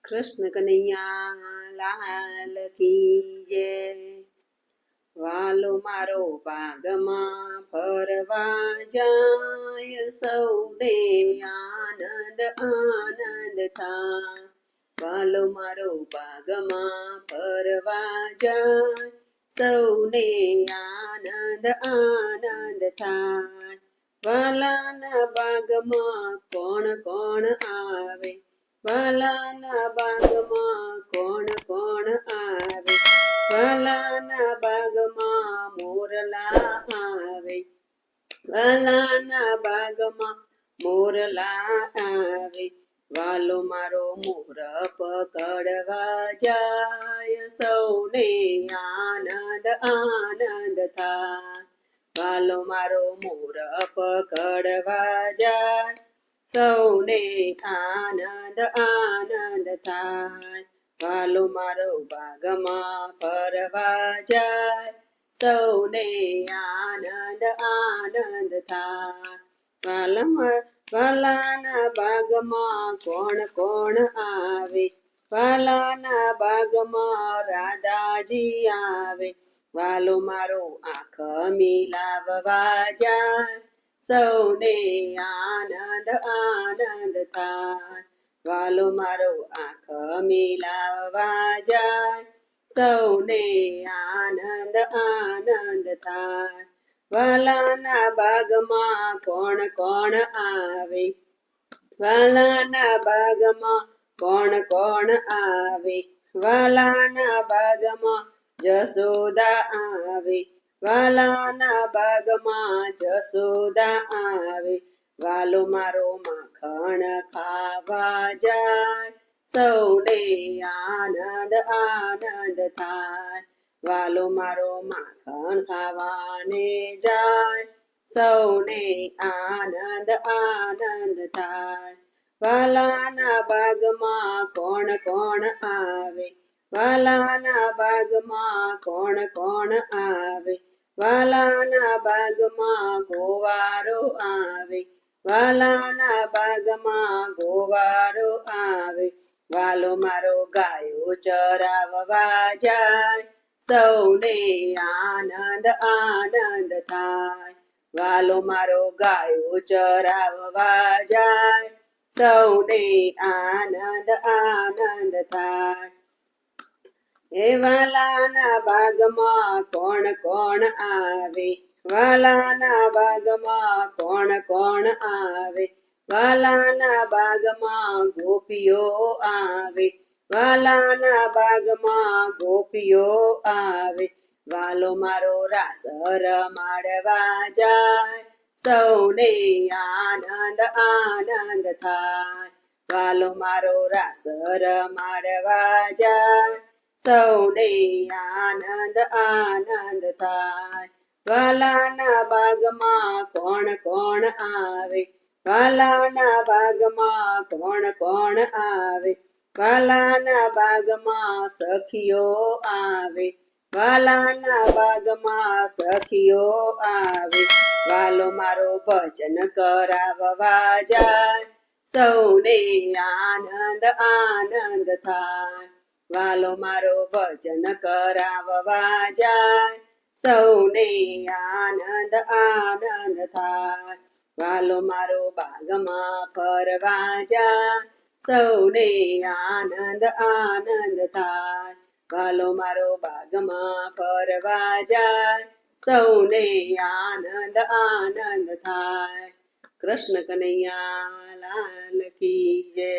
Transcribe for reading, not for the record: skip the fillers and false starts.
કૃષ્ણ કનૈયા લાલ કી જય। વાલો મારો બાગમાં ફરવા જાય, સૌને આનંદ આનંદ થાય। વાલો મારો બાગમાં ફરવા જાય, સૌને આનંદ આનંદ થાય। વાલાના બાગમાં કોણ કોણ આવે, વાલાના બાગમાં કોણ કોણ આવે, વાલાના બાગમાં મોરલા આવે, વાલાના બાગમાં મોરલા આવે। વાલો મારો મોર પકડવા જાય, સૌને આનંદ આનંદ થાય। વાલો મારો મોર પકડવા જાય, સૌને આનંદ આનંદ થાય। વાલો મારો બાગમાં ફરવા જાય, સૌને આનંદ આનંદ થાય। વાલાના બાગમાં કોણ કોણ આવે, વાલાના બાગમાં રાધાજી આવે। વાલો મારો આંખ મિલાવવા જાય, સૌને આનંદ આનંદ થાય। વાલો મારો આંખ મિલાવવા જાય, સૌને આનંદ આનંદ થાય। વાલાના બાગમાં કોણ કોણ આવે, વાલાના બાગમાં કોણ કોણ આવે, વાલાના બાગમાં જશોદા આવે, વાલાના બાગમાં જશોદા આવે। વાલો મારો માખણ ખાવા જાય, સૌને આનંદ આનંદ થાય। વાલો મારો માખણ ખાવાને જાય, સૌને આનંદ આનંદ થાય। વાલાના બાગમાં કોણ કોણ આવે, વાલાના બાગમાં કોણ કોણ આવે, વાલાના બાગમાં ગોવારો આવે, વાલાના બાગમાં ગોવારો આવે। વાલો મારો ગાયો ચરાવવા જાય, સૌને આનંદ આનંદ થાય। વાલો મારો ગાયો ચરાવવા જાય, સૌને આનંદ આનંદ થાય। એ વાલાના બાગમાં કોણ કોણ આવે, વાલાના બાગમાં કોણ કોણ આવે, વાલાના બાગમાં ગોપીઓ આવે, વાલાના બાગમાં ગોપીઓ આવે। વાલો મારો રાસ રમાડવા જાય, સૌને આનંદ આનંદ થાય। વાલો મારો રાસ રમાડવા જાય, સૌને આનંદ આનંદ થાય। વાલાના બાગમાં કોણ કોણ આવે, વાલાના બાગમાં કોણ કોણ આવે, વાલાના બાગમાં સખીઓ આવે, વાલાના બાગમાં સખીઓ આવે। વાલો મારો ભજન કરાવવા જાય, સૌને આનંદ આનંદ થાય। વાલો મારો ભજન કરાવવા જાય, સૌને આનંદ આનંદ થાય। વાલો મારો બાગમાં ફરવા જાય, સૌને આનંદ આનંદ થાય। વાલો મારો બાગમાં ફરવા જાય, સૌને આનંદ આનંદ થાય। કૃષ્ણ કનૈયા લાલ કી જય।